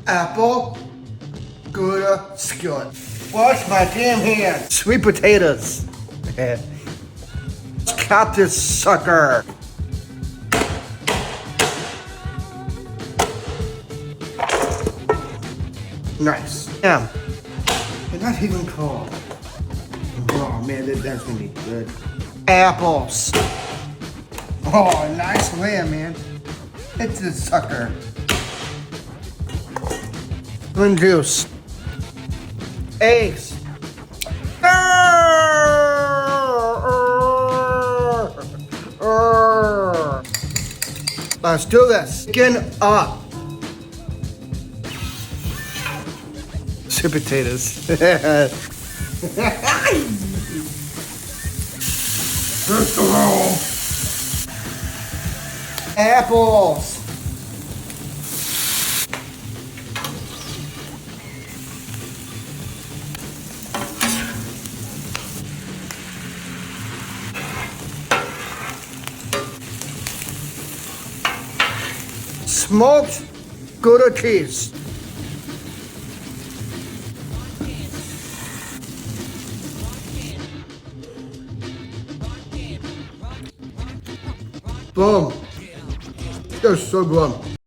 Apple Gouda skillet. Wash my damn hands. Sweet potatoes. Let's cut this sucker. Nice. Damn. They're not even cold. Oh man, that's gonna be good. Apples. Oh, nice lamb, man. Hit this sucker. Lemon juice. Eggs. Let's do this. Skin up. Sweet potatoes. First of all, apples. Smoked Gouda cheese. Boom. That's so good.